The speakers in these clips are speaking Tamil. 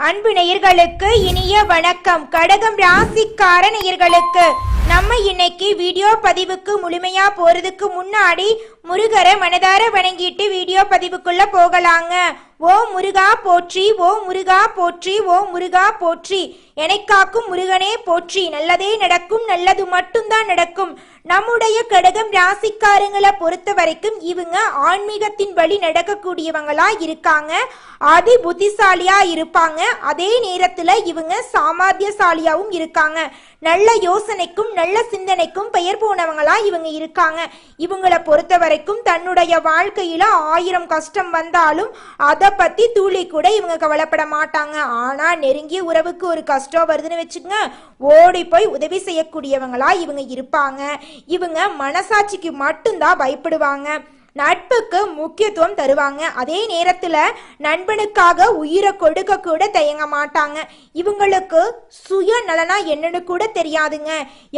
அன்பு நேயர்களுக்கு இனிய வணக்கம். கடகம் ராசிக்கார நேயர்களுக்கு நம்ம இன்னைக்கு வீடியோ பதிவுக்கு முழுமையா போறதுக்கு முன்னாடி முருகரை மனதார வணங்கிட்டு வீடியோ பதிவுக்குள்ள போகலாங்க. ஓ முருகா போற்றி, ஓ முருகா போற்றி, ஓ முருகா போற்றி, எனக்காக்கும் முருகனே போற்றி. நல்லதே நடக்கும், நல்லது மட்டும்தான் நடக்கும். நம்முடைய கடகம் ராசிக்காரங்களை பொறுத்த வரைக்கும் இவங்க ஆன்மீகத்தின் வழி நடக்கக்கூடியவங்களா இருக்காங்க, அதி புத்திசாலியா இருப்பாங்க. அதே நேரத்துல இவங்க சாமர்த்தியசாலியாவும் இருக்காங்க. நல்ல யோசனைக்கும் நல்ல சிந்தனைக்கும் பெயர் போனவங்களா இவங்க இருக்காங்க. இவங்களை பொறுத்த வரைக்கும் தன்னுடைய வாழ்க்கையில 1000 கஷ்டம் வந்தாலும் அதை பத்தி துளி கூட இவங்க கவலைப்பட மாட்டாங்க. ஆனா நெருங்கிய உறவுக்கு ஒரு கஷ்டம் வருதுன்னு வச்சுக்கோங்க, ஓடி போய் உதவி செய்யக்கூடியவங்களா இவங்க இருப்பாங்க. இவங்க மனசாட்சிக்கு மட்டும்தான் பயப்படுவாங்க, நட்புக்கு முக்கியத்துவம் தருவாங்க. அதே நேரத்துல நண்பனுக்காக உயிரை கொடுக்க கூட தயங்க மாட்டாங்க. இவங்களுக்கு சுய நலனா என்னன்னு கூட தெரியாதுங்க.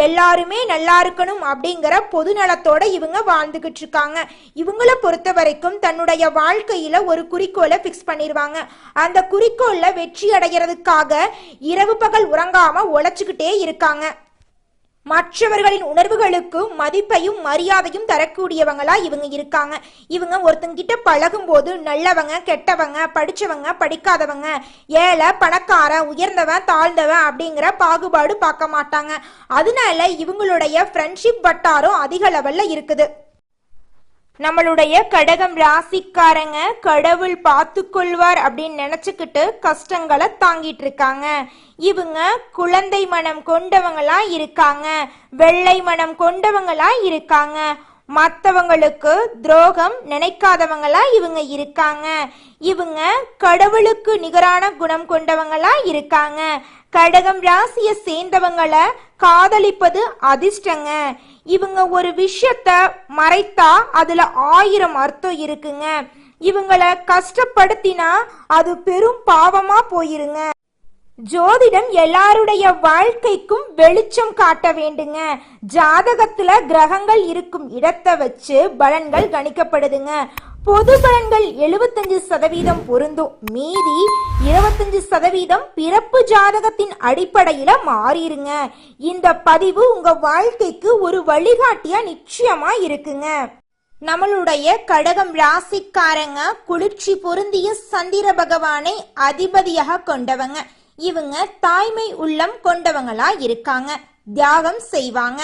எல்லாருமே நல்லா இருக்கணும் அப்படிங்கிற பொது நலத்தோட இவங்க வாழ்ந்துகிட்டு இருக்காங்க. இவங்களை பொறுத்த வரைக்கும் தன்னுடைய வாழ்க்கையில ஒரு குறிக்கோளை பிக்ஸ் பண்ணிடுவாங்க. அந்த குறிக்கோள்ல வெற்றி அடைகிறதுக்காக இரவு பகல் உறங்காம உழைச்சுக்கிட்டே இருக்காங்க. மற்றவர்களின் உணர்வுகளுக்கு மதிப்பையும் மரியாதையும் தரக்கூடியவங்களா இவங்க இருக்காங்க. இவங்க ஒருத்தங்கிட்ட பழகும் போது நல்லவங்க கெட்டவங்க, படிச்சவங்க படிக்காதவங்க, ஏழை பணக்காரன், உயர்ந்தவன் தாழ்ந்தவன் அப்படிங்கிற பாகுபாடு பார்க்க மாட்டாங்க. அதனால இவங்களுடைய ஃப்ரெண்ட்ஷிப் வட்டாரம் அதிக லெவல்ல இருக்குது. நம்மளுடைய கடகம் ராசிக்காரங்க கடவுள் பார்த்து கொள்வார் அப்படின்னு நினைச்சுக்கிட்டு கஷ்டங்களை தாங்கிட்டு இருக்காங்க. இவங்க குழந்தை மனம் கொண்டவங்களா இருக்காங்க, வெள்ளை மனம் கொண்டவங்களா இருக்காங்க. மற்றவங்களுக்கு துரோகம் நினைக்காதவங்களா இவங்க இருக்காங்க. இவங்க கடவுளுக்கு நிகரான குணம் கொண்டவங்களா இருக்காங்க. கடகம் ராசியை சேர்ந்தவங்களை காதலிப்பது அதிர்ஷ்டங்க. இவங்க ஒரு விஷயத்த மறைத்தா அதுல 1000 அர்த்தம் இருக்குங்க. இவங்களை கஷ்டப்படுத்தினா அது பெரும் பாவமா போயிருங்க. ஜோதிடம் எல்லாருடைய வாழ்க்கைக்கும் வெளிச்சம் காட்ட வேண்டுங்க. ஜாதகத்துல கிரகங்கள் இருக்கும் இடத்தை வச்சு பலன்கள் கணிக்கப்படுதுங்க. பொது பலன்கள் 75% பொருந்தும், மீதி 25% பிறப்பு ஜாதகத்தின் அடிப்படையில மாறிடுங்க. இந்த பதிவு உங்க வாழ்க்கைக்கு ஒரு வழிகாட்டியா நிச்சயமா இருக்குங்க. நம்மளுடைய கடகம் ராசிக்காரங்க குளிர்ச்சி பொருந்திய சந்திர பகவானை அதிபதியாக கொண்டவங்க. இவங்க தாய்மை உள்ளம் கொண்டவங்களா இருக்காங்க, தியாகம் செய்வாங்க.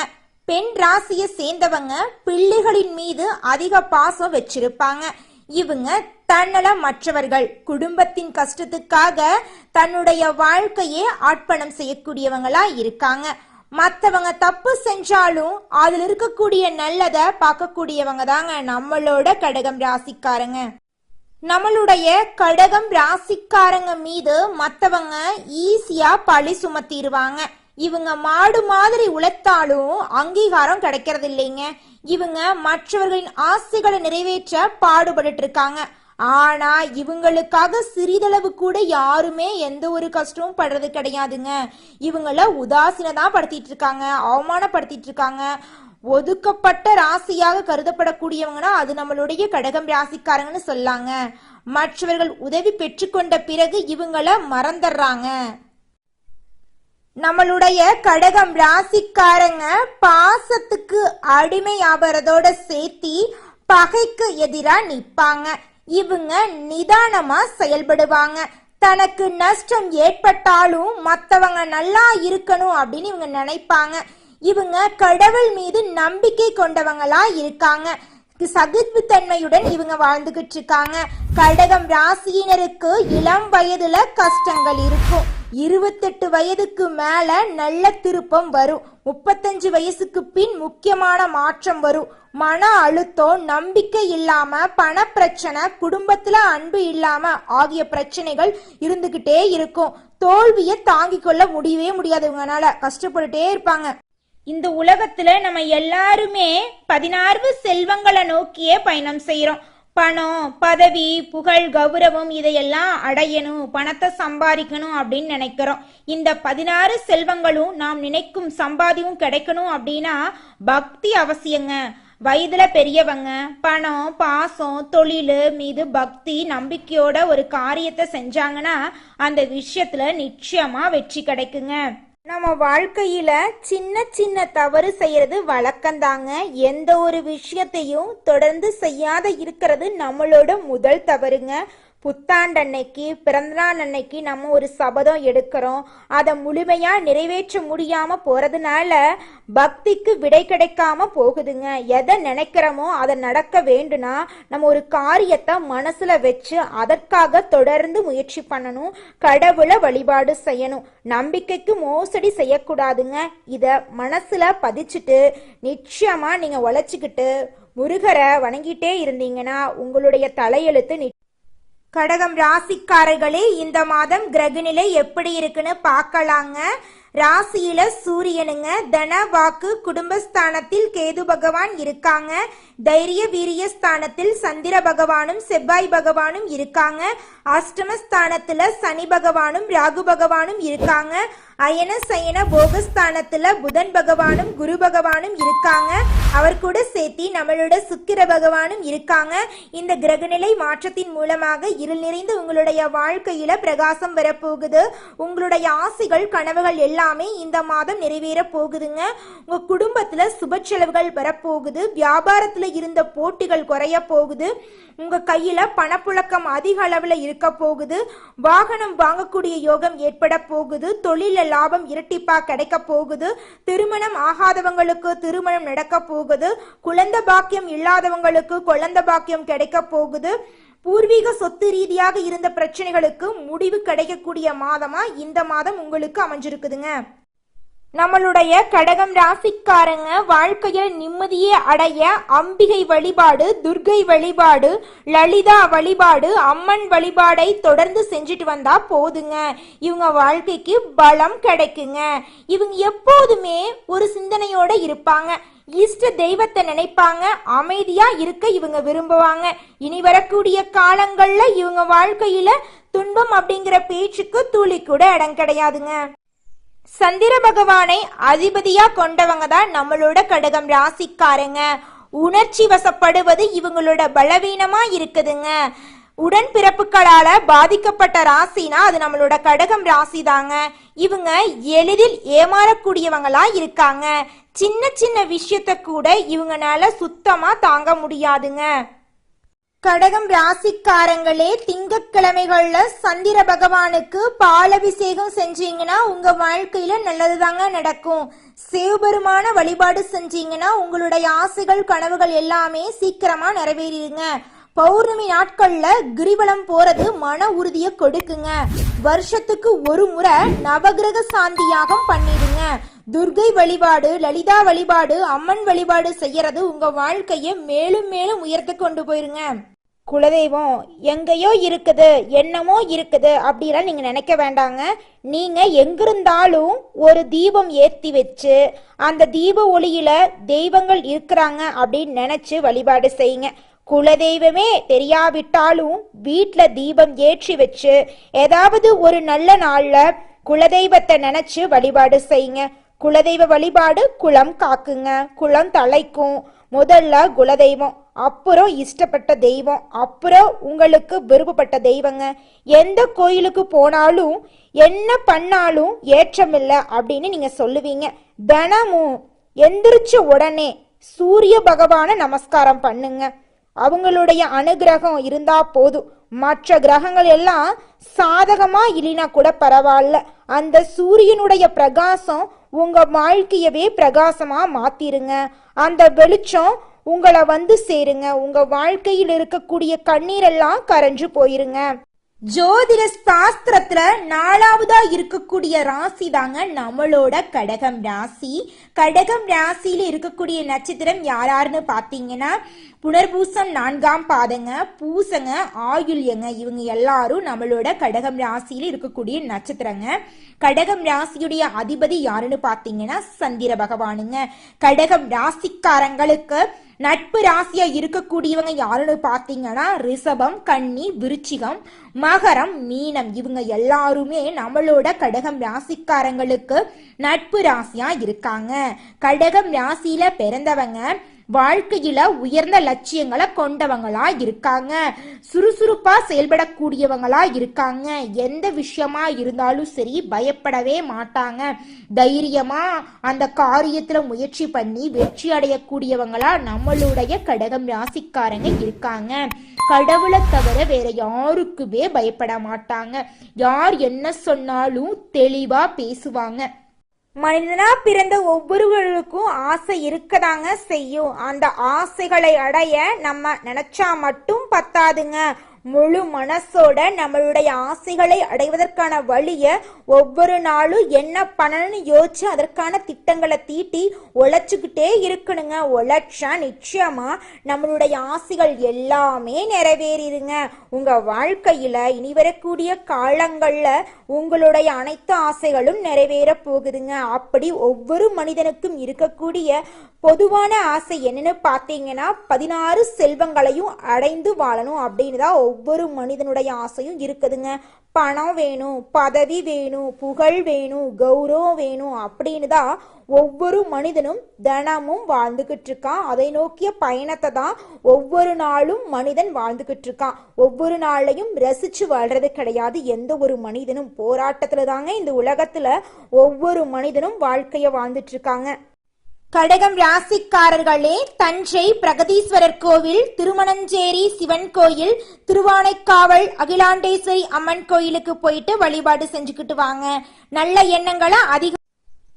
பெண் ராசியை சேர்ந்தவங்க பிள்ளைகளின் மீது அதிக பாசம் வச்சிருப்பாங்க. இவங்க தன்னல மற்றவர்கள் குடும்பத்தின் கஷ்டத்துக்காக தன்னுடைய வாழ்க்கையே அர்ப்பணம் செய்யக்கூடியவங்களா இருக்காங்க. மற்றவங்க தப்பு செஞ்சாலும் அதுல இருக்கக்கூடிய நல்லதை பார்க்கக்கூடியவங்க தாங்க நம்மளோட கடகம் ராசிக்காரங்க. நம்மளுடைய கடகம் ராசிக்காரங்க மீது மற்றவங்க ஈஸியா பழி சுமத்திடுவாங்க. இவங்க மாடு மாதிரி உழைத்தாலும் அங்கீகாரம் கிடைக்கிறது இல்லைங்க. இவங்க மற்றவர்களின் ஆசைகளை நிறைவேற்ற பாடுபட்டு இருக்காங்க. ஆனா இவங்களுக்காக சிறிதளவு கூட யாருமே எந்த ஒரு கஷ்டமும் படுறது கிடையாதுங்க. இவங்கள உதாசீனதான் படுத்திட்டு இருக்காங்க, அவமானப்படுத்திட்டு இருக்காங்க. ஒதுக்கப்பட்ட ராசியாக கருதப்படக்கூடியவங்கன்னா அது நம்மளுடைய கடகம் ராசிக்காரங்கன்னு சொல்லாங்க. மற்றவர்கள் உதவி பெற்றுக்கொண்ட பிறகு இவங்கள மறந்துடுறாங்க. நம்மளுடைய கடகம் ராசிக்காரங்க பாசத்துக்கு அடிமை ஆபரதோட சேர்த்தி பகைக்கு எதிரா நிப்பாங்க. இவங்க நிதானமா செயல்படுவாங்க. தனக்கு நஷ்டம் ஏற்பட்டாலும் மற்றவங்க நல்லா இருக்கணும் அப்படின்னு இவங்க நினைப்பாங்க. இவங்க கடவுள் மீது நம்பிக்கை கொண்டவங்களா இருக்காங்க. சகிப்புத்தன்மையுடன் இவங்க வாழ்ந்துகிட்டு இருக்காங்க. கடகம் ராசியினருக்கு இளம் வயதுல கஷ்டங்கள் இருக்கும். 28 வயதுக்கு மேல நல்ல திருப்பம் வரும். 35 வயசுக்கு பின் முக்கியமான மாற்றம் வரும். மன அழுத்தம், நம்பிக்கை இல்லாம, பண பிரச்சனை, குடும்பத்துல அன்பு இல்லாம ஆகிய பிரச்சனைகள் இருந்துகிட்டே இருக்கும். தோல்வியை தாங்கிக் கொள்ள முடியவே முடியாது, இவங்கனால கஷ்டப்பட்டுட்டே இருப்பாங்க. இந்த உலகத்துல நம்ம எல்லாருமே 16 செல்வங்களை நோக்கியே பயணம் செய்யறோம். பணம், பதவி, புகழ், கௌரவம் இதையெல்லாம் அடையணும், பணத்தை சம்பாதிக்கணும் அப்படின்னு நினைக்கிறோம். இந்த 16 செல்வங்களும் நாம் நினைக்கும் சம்பாதியும் கிடைக்கணும் அப்படின்னா பக்தி அவசியங்க. வயதுல பெரியவங்க பணம் பாசம் தொழில் மீது பக்தி நம்பிக்கையோட ஒரு காரியத்தை செஞ்சாங்கன்னா அந்த விஷயத்துல நிச்சயமா வெற்றி கிடைக்குங்க. நம்ம வாழ்க்கையில சின்ன சின்ன தவறு செய்யறது வழக்கம்தாங்க. எந்த ஒரு விஷயத்தையும் தொடர்ந்து செய்யாத இருக்கிறது நம்மளோட முதல் தவறுங்க. புத்தாண்டு அன்னைக்கு பிறந்தநாள் அன்னைக்கு நம்ம ஒரு சபதம் எடுக்கிறோம், அதை முழுமையா நிறைவேற்ற முடியாம போறதுனால பக்திக்கு விடை கிடைக்காம போகுதுங்க. எதை நினைக்கிறோமோ அதை நடக்க வேண்டும்னா நம்ம ஒரு காரியத்தை மனசுல வச்சு அதற்காக தொடர்ந்து முயற்சி பண்ணணும், கடவுளை வழிபாடு செய்யணும், நம்பிக்கைக்கு மோசடி செய்யக்கூடாதுங்க. இத மனசுல பதிச்சுட்டு நிச்சயமா நீங்க உழைச்சிக்கிட்டு முருகரை வணங்கிட்டே இருந்தீங்கன்னா உங்களுடைய தலையெழுத்து. கடகம் ராசிக்காரர்களே, இந்த மாதம் கிரகநிலை எப்படி இருக்குன்னு பார்க்கலாங்க. ராசியில சூரியனுங்க, தன வாக்கு குடும்பஸ்தானத்தில் கேது பகவான் இருக்காங்க. தைரிய வீரிய ஸ்தானத்தில் சந்திர பகவானும் செவ்வாய் பகவானும் இருக்காங்க. அஷ்டமஸ்தானத்துல சனி பகவானும் ராகு பகவானும் இருக்காங்க. அயன சயன போகஸ்தானத்துல புதன் பகவானும் குரு பகவானும் இருக்காங்க. அவர் கூட சேர்த்தி நம்மளோட சுக்கிர பகவானும் இருக்காங்க. இந்த கிரகநிலை மாற்றத்தின் மூலமாக இருள் நிறைந்து உங்களுடைய வாழ்க்கையில பிரகாசம் வரப்போகுது. உங்களுடைய ஆசைகள் கனவுகள் எல்லாமே இந்த மாதம் நிறைவேற போகுதுங்க. உங்க குடும்பத்துல சுப செலவுகள் வரப்போகுது. வியாபாரத்துல இருந்த போட்டிகள் குறைய போகுது. உங்க கையில பணப்புழக்கம் அதிக அளவுல இருக்க போகுது. வாகனம் வாங்கக்கூடிய யோகம் ஏற்பட போகுது. தொழில லாபம் இரட்டிப்பா கிடைக்க போகுது. திருமணம் ஆகாதவங்களுக்கு திருமணம் நடக்க போகுது. குழந்தை பாக்கியம் இல்லாதவங்களுக்கு குழந்தை பாக்கியம் கிடைக்க போகுது. பூர்வீக சொத்து ரீதியாக இருந்த பிரச்சனைகளுக்கு முடிவு கிடைக்கக்கூடிய மாதமா இந்த மாதம் உங்களுக்கு அமைஞ்சிருக்குதுங்க. நம்மளுடைய கடகம் ராசிக்காரங்க வாழ்க்கையில் நிம்மதியை அடைய அம்பிகை வழிபாடு, துர்கை வழிபாடு, லலிதா வழிபாடு, அம்மன் வழிபாடை தொடர்ந்து செஞ்சுட்டு வந்தா போதுங்க. இவங்க வாழ்க்கைக்கு பலம் கிடைக்குங்க. இவங்க எப்போதுமே ஒரு சிந்தனையோட இருப்பாங்க. இஷ்ட தெய்வத்தை நினைப்பாங்க. அமைதியா இருக்க இவங்க விரும்புவாங்க. இனி வரக்கூடிய காலங்கள்ல இவங்க வாழ்க்கையில துன்பம் அப்படிங்கிற பேச்சுக்கு துளி கூட இடம் கிடையாதுங்க. சந்திர பகவானை அதிபதியா கொண்டவங்க தான் நம்மளோட கடகம் ராசிக்காரங்க. உணர்ச்சி வசப்படுவது இவங்களோட பலவீனமா இருக்குதுங்க. உடன்பிறப்புகளால பாதிக்கப்பட்ட ராசினா அது நம்மளோட கடகம் ராசி தாங்க. இவங்க எளிதில் ஏமாறக்கூடியவங்களா இருக்காங்க. சின்ன சின்ன விஷயத்த கூட இவங்கனால சுத்தமா தாங்க முடியாதுங்க. கடகம் ராசிக்காரங்களே, திங்கட்கிழமைகள்ல சந்திர பகவானுக்கு பாலபிஷேகம் செஞ்சீங்கன்னா உங்க வாழ்க்கையில நல்லதுதாங்க நடக்கும். சிவபெருமான வழிபாடு செஞ்சீங்கன்னா உங்களுடைய ஆசைகள் கனவுகள் எல்லாமே சீக்கிரமா நிறைவேறிடுங்க. பௌர்ணமி நாட்கள்ல கிரிவலம் போறது மன உறுதியை கொடுக்குங்க. வருஷத்துக்கு ஒரு முறை நவகிரக சாந்தி யாகம் பண்ணிடுங்க. துர்கை வழிபாடு, லலிதா வழிபாடு, அம்மன் வழிபாடு செய்யறது உங்க வாழ்க்கையை மேலும் மேலும் உயர்த்து கொண்டு போயிருங்க. குலதெய்வம் எங்கேயோ இருக்குது, என்னமோ இருக்குது அப்படிலாம் நீங்க நினைக்க வேண்டாங்க. நீங்க எங்கிருந்தாலும் ஒரு தீபம் ஏற்றி வச்சு அந்த தீப ஒளியில தெய்வங்கள் இருக்கிறாங்க அப்படின்னு நினைச்சு வழிபாடு செய்யுங்க. குலதெய்வமே தெரியாவிட்டாலும் வீட்டில் தீபம் ஏற்றி வச்சு ஏதாவது ஒரு நல்ல நாள்ல குலதெய்வத்தை நினைச்சு வழிபாடு செய்யுங்க. குலதெய்வ வழிபாடு குலம் காக்குங்க, குலம் தலைக்கும். முதல்ல குலதெய்வம், அப்புறம் இஷ்டப்பட்ட தெய்வம், அப்புறம் உங்களுக்கு விருப்பப்பட்ட தெய்வங்க. எந்த கோயிலுக்கு போனாலும் என்ன பண்ணாலும் ஏற்றமில்லை அப்படின்னு நீங்க சொல்லுவீங்க. தினமும் எந்திரிச்ச உடனே சூரிய பகவான நமஸ்காரம் பண்ணுங்க. அவங்களுடைய அனுகிரகம் இருந்தா போதும். மற்ற கிரகங்கள் எல்லாம் சாதகமா இல்லைனா கூட பரவாயில்ல, அந்த சூரியனுடைய பிரகாசம் உங்க வாழ்க்கையவே பிரகாசமா மாத்திருங்க. அந்த வெளிச்சம் உங்களை வந்து சேருங்க. உங்க வாழ்க்கையில் இருக்கக்கூடிய கண்ணீரெல்லாம் கரைஞ்சு போயிருங்க. ஜோதிட சாஸ்திரத்துல 4வதா இருக்கக்கூடிய ராசி தாங்க நம்மளோட கடகம் ராசி. கடகம் ராசியில இருக்கக்கூடிய நட்சத்திரம் யாராருன்னு பாத்தீங்கன்னா புனர்பூசம் 4ஆம் பாதங்க, பூசங்க, ஆயுள்யங்க. இவங்க எல்லாரும் நம்மளோட கடகம் ராசியில இருக்கக்கூடிய நட்சத்திரங்க. கடகம் ராசியுடைய அதிபதி யாருன்னு பாத்தீங்கன்னா சந்திர பகவானுங்க. கடகம் ராசிக்காரங்களுக்கு நட்பு ராசியா இருக்கக்கூடியவங்க யாருன்னு பாத்தீங்கன்னா ரிஷபம், கன்னி, விருச்சிகம், மகரம், மீனம். இவங்க எல்லாருமே நம்மளோட கடகம் ராசிக்காரங்களுக்கு நட்பு ராசியா இருக்காங்க. கடகம் ராசியில பிறந்தவங்க வாழ்க்கையில உயர்ந்த லட்சியங்களை கொண்டவங்களா இருக்காங்க. சுறுசுறுப்பா செயல்படக்கூடியவங்களா இருக்காங்க. எந்த விஷயமா இருந்தாலும் சரி பயப்படவே மாட்டாங்க. தைரியமா அந்த காரியத்துல முயற்சி பண்ணி வெற்றி அடையக்கூடியவங்களா நம்மளுடைய கடகம் ராசிக்காரங்க இருக்காங்க. கடவுளை தவிர வேற யாருக்குமே பயப்பட மாட்டாங்க. யார் என்ன சொன்னாலும் தெளிவா பேசுவாங்க. மனிதனா பிறந்த ஒவ்வொருவருக்கும் ஆசை இருக்கதாங்க செய்யும். அந்த ஆசைகளை அடைய நம்ம நினைச்சா மட்டும் பத்தாதுங்க. முழு மனசோட நம்மளுடைய ஆசைகளை அடைவதற்கான வழிய ஒவ்வொரு நாளும் என்ன பண்ணணும்னு யோசிச்சு அதற்கான திட்டங்களை தீட்டி உழைச்சுக்கிட்டே இருக்கணுங்க. உழைச்சா நிச்சயமா நம்மளுடைய ஆசைகள் எல்லாமே நிறைவேறிடுங்க. உங்க வாழ்க்கையில இனி வரக்கூடிய காலங்கள்ல உங்களுடைய அனைத்து ஆசைகளும் நிறைவேற போகுதுங்க. அப்படி ஒவ்வொரு மனிதனுக்கும் இருக்கக்கூடிய பொதுவான ஆசை என்னன்னு பார்த்தீங்கன்னா 16 செல்வங்களையும் அடைந்து வாழணும் அப்படின்னு தான் ஒவ்வொரு மனிதனுடைய ஆசையும் இருக்குதுங்க. பணம் வேணும், பதவி வேணும், புகழ் வேணும், கௌரவம் வேணும் அப்படின்னு தான் ஒவ்வொரு மனிதனும் தினமும் வாழ்ந்துகிட்டு இருக்கான். அதை நோக்கிய பயணத்தை தான் ஒவ்வொரு நாளும் மனிதன் வாழ்ந்துகிட்டு இருக்கான். ஒவ்வொரு நாளையும் ரசிச்சு வாழ்றது கிடையாது. எந்த ஒரு மனிதனும் போராட்டத்துல தாங்க இந்த உலகத்துல ஒவ்வொரு மனிதனும் வாழ்க்கைய வாழ்ந்துட்டு இருக்காங்க. கடகம் ராசிக்காரர்களே, தஞ்சை பிரகதீஸ்வரர் கோவில், திருமணஞ்சேரி சிவன் கோயில், திருவானைக்காவல் அகிலாண்டேஸ்வரி அம்மன் கோயிலுக்கு போயிட்டு வழிபாடு செஞ்சுக்கிட்டு வாங்க. நல்ல எண்ணங்களை அதிகம்.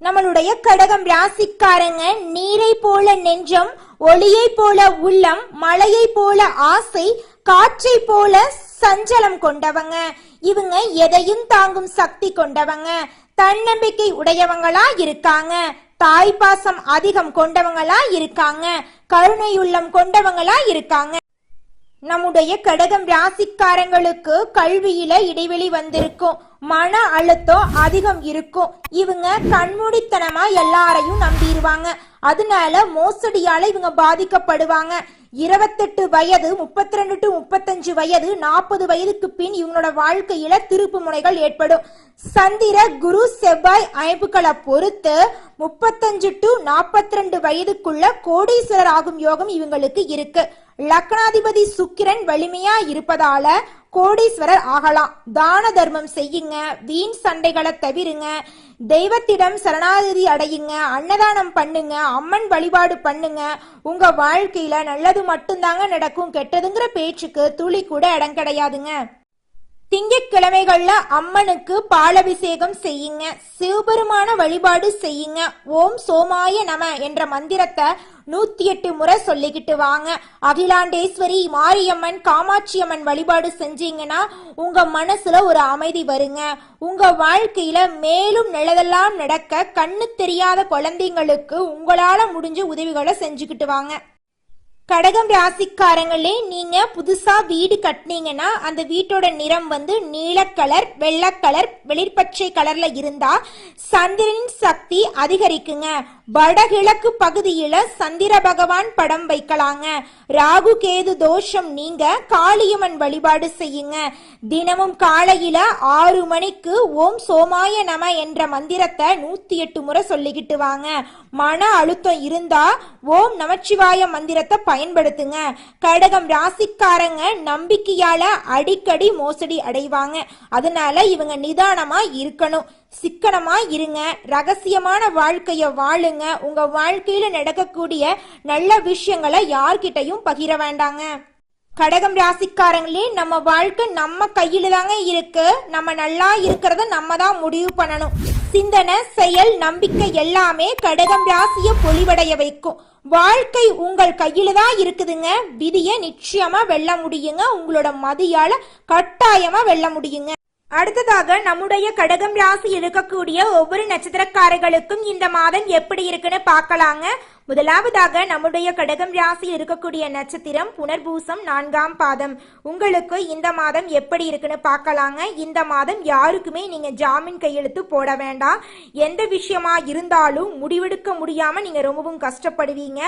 நம்மளுடைய கடகம் ராசிக்காரங்க நீரை போல நெஞ்சம், ஒளியை போல உள்ளம், மலையை போல ஆசை, காற்றை போல சஞ்சலம் கொண்டவங்க. இவங்க எதையும் தாங்கும் சக்தி கொண்டவங்க. தன்னம்பிக்கை உடையவங்களா இருக்காங்க. தாய்ப்பாசம் அதிகம் கொண்டவங்களா இருக்காங்க. கருணையுள்ளம் கொண்டவங்களா இருக்காங்க. நம்முடைய கடகம் ராசிக்காரங்களுக்கு கல்வியில இடைவெளி வந்திருக்கும். மன அழுத்தம் அதிகம் இருக்கும். இவங்க கண்மூடித்தனமா எல்லாரையும் நம்பிடுவாங்க. அதனால மோசடியால இவங்க பாதிக்கப்படுவாங்க. 28 வயது, 32 to 35 வயது, 40 வயதுக்கு பின் இவங்களோட வாழ்க்கையில திருப்பு முனைகள் ஏற்படும். சந்திர குரு செவ்வாய் அமைப்புகளை பொறுத்து 35 to 42 வயதுக்குள்ள கோடீஸ்வரர் ஆகும் யோகம் இவங்களுக்கு இருக்கு. லக்னாதிபதி சுக்கிரன் வலிமையா இருப்பதால கோடீஸ்வரர் ஆகலாம். தான தர்மம் செய்யுங்க, வீண் சண்டைகளை தவிருங்க, தெய்வத்திடம் சரணாகதி அடையுங்க, அன்னதானம் பண்ணுங்க, அம்மன் வழிபாடு பண்ணுங்க. உங்க வாழ்க்கையில நல்லது மட்டும்தாங்க நடக்கும். கெட்டதுங்கிற பேச்சுக்கு துளி கூட இடம் கிடையாதுங்க. திங்கட்கிழமைகள்ல அம்மனுக்கு பாலபிஷேகம் செய்யுங்க, சிவபெருமான வழிபாடு செய்யுங்க. ஓம் சோமாய நம என்ற மந்திரத்தை 108 முறை சொல்லிக்கிட்டு வாங்க. அகிலாண்டேஸ்வரி, மாரியம்மன், காமாட்சி அம்மன் வழிபாடு செஞ்சீங்கன்னா உங்க மனசுல ஒரு அமைதி வருங்க. உங்க வாழ்க்கையில மேலும் நல்லதெல்லாம் நடக்க கண்ணு தெரியாத குழந்தைங்களுக்கு உங்களால முடிஞ்ச உதவிகளை செஞ்சுக்கிட்டு வாங்க. கடகம் ராசிக்காரங்களே, நீங்க புதுசா வீடு கட்டினீங்கன்னா அந்த வீட்டோட நிறம் நீல கலர், வெள்ளை கலர், வெளிர்பச்சை கலர்ல இருந்தா சந்திரனின் சக்தி அதிகரிக்குங்க. வடகிழக்கு பகுதியில சந்திர பகவான் படம் வைக்கலாங்க. ராகு கேது தோஷம் நீங்க காளியம்மன் வழிபாடு செய்யுங்க. தினமும் காலையில 6 மணிக்கு ஓம் சோமாய நம என்ற மந்திரத்தை 108 முறை சொல்லிக்கிட்டு வாங்க. மன அழுத்தம் இருந்தா ஓம் நமச்சிவாய மந்திரத்தை பயன்படுத்துங்க. கடகம் ராசிக்காரங்க நம்பிக்கையால அடிக்கடி மோசடி அடைவாங்க. அதனால இவங்க நிதானமா இருக்கணும், சிக்கனமா இருங்க, ரகசியமான வாழ்க்கைய வாழுங்க. உங்க வாழ்க்கையில நடக்கக்கூடிய நல்ல விஷயங்களை யார்கிட்டையும் பகிர வேண்டாங்க. கடகம் ராசிக்காரங்களே, நம்ம வாழ்க்கை நம்ம கையில தாங்க இருக்கு. நம்ம நல்லா இருக்கிறத நம்ம தான் முடிவு பண்ணணும். சிந்தனை, செயல், நம்பிக்கை எல்லாமே கடகம் ராசியை பொலிவடைய வைக்கும். வாழ்க்கை உங்கள் கையில தான் இருக்குதுங்க. விதியை நிச்சயமா வெல்ல முடியுங்க. உங்களோட மதியால கட்டாயமா வெல்ல முடியுங்க. அடுத்ததாக நம்முடைய கடகம் ராசி இருக்கக்கூடிய ஒவ்வொரு நட்சத்திரக்காரர்களுக்கும் இந்த மாதம் எப்படி இருக்குன்னு பார்க்கலாங்க. முதலாவதாக நம்முடைய கடகம் ராசியில் இருக்கக்கூடிய நட்சத்திரம் புனர்பூசம் 4ஆம் பாதம். உங்களுக்கு இந்த மாதம் எப்படி இருக்குன்னு பார்க்கலாங்க. இந்த மாதம் யாருக்குமே நீங்க ஜாமீன் கையெழுத்து போட வேண்டாம். எந்த விஷயமா இருந்தாலும் முடிவெடுக்க முடியாம நீங்க ரொம்பவும் கஷ்டப்படுவீங்க.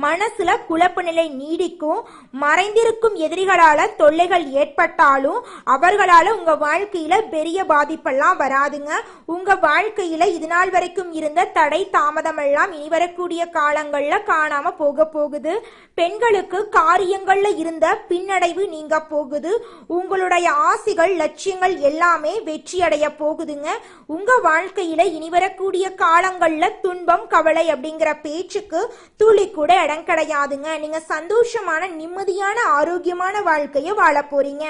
மனசுல குழப்ப நிலை நீடிக்கும். மறைந்திருக்கும் எதிரிகளால தொல்லைகள் ஏற்பட்டாலும் அவர்களால உங்க வாழ்க்கையில பெரிய பாதிப்பெல்லாம் வராதுங்க. உங்க வாழ்க்கையில இது நாள் வரைக்கும் இருந்த தடை தாமதம் எல்லாம் இனி வரக்கூடிய காலங்கள் காலங்கள்ல காணாம போகுது. பெண்களுக்கு காரியங்கள்ல இருந்த பின்னடைவு நீங்க போகுது. உங்களுடைய ஆசைகள் லட்சியங்கள் எல்லாமே வெற்றி அடைய போகுதுங்க. உங்க வாழ்க்கையில இனி வரக்கூடிய காலங்கள்ல துன்பம் கவலை அப்படிங்கிற பேச்சுக்கு துளி கூட இடம் கிடையாதுங்க. நீங்க சந்தோஷமான நிம்மதியான ஆரோக்கியமான வாழ்க்கைய வாழ போறீங்க.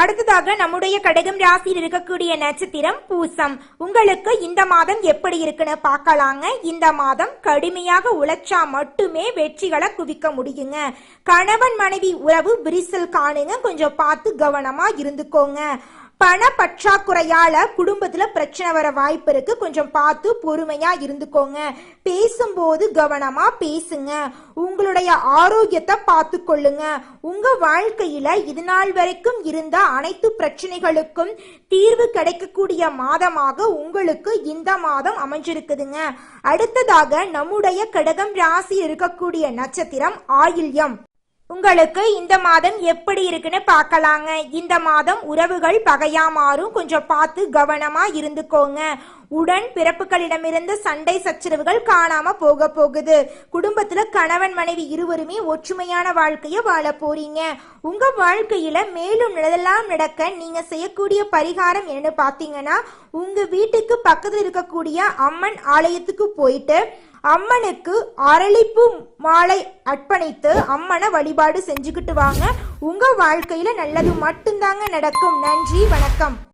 அடுத்ததாக நம்முடைய கடகம் ராசியில் இருக்கக்கூடிய நட்சத்திரம் பூசம். உங்களுக்கு இந்த மாதம் எப்படி இருக்குன்னு பார்க்கலாங்க. இந்த மாதம் கடுமையாக உழைச்சா மட்டுமே வெற்றிகளை குவிக்க முடியுங்க. கணவன் மனைவி உறவு விரிசல் காணுங்க, கொஞ்சம் பார்த்து கவனமா இருந்துக்கோங்க. பண பற்றாக்குறையால குடும்பத்துல பிரச்சனை வர வாய்ப்பு இருக்கு, கொஞ்சம் பார்த்து பொறுமையா இருந்துக்கோங்க. பேசும்போது கவனமா பேசுங்க. உங்களுடைய ஆரோக்கியத்தை பார்த்து கொள்ளுங்க. உங்க வாழ்க்கையில இது நாள் வரைக்கும் இருந்த அனைத்து பிரச்சனைகளுக்கும் தீர்வு கிடைக்கக்கூடிய மாதமாக உங்களுக்கு இந்த மாதம் அமைஞ்சிருக்குதுங்க. அடுத்ததாக நம்முடைய கடகம் ராசி இருக்கக்கூடிய நட்சத்திரம் ஆயில்யம். உங்களுக்கு இந்த மாதம் எப்படி இருக்குன்னு பார்க்கலாங்க. இந்த மாதம் உறவுகள் பகையா மாறும், கொஞ்சம் பார்த்து கவனமா இருந்துக்கோங்க. உடன் பிறப்புகளிடமிருந்து சண்டை சச்சரவுகள் காணாம போகுது. குடும்பத்துல கணவன் மனைவி இருவருமே ஒற்றுமையான வாழ்க்கைய வாழ போறீங்க. உங்க வாழ்க்கையில மேலும் நல்லதெல்லாம் நடக்க நீங்க செய்யக்கூடிய பரிகாரம் என்னன்னு பாத்தீங்கன்னா, உங்க வீட்டுக்கு பக்கத்துல இருக்கக்கூடிய அம்மன் ஆலயத்துக்கு போயிட்டு அம்மனுக்கு அரளிப்பூ மாலை அர்ப்பணித்து அம்மனை வழிபாடு செஞ்சுக்கிட்டு வாங்க. உங்க வாழ்க்கையில நல்லது மட்டும்தாங்க நடக்கும். நன்றி, வணக்கம்.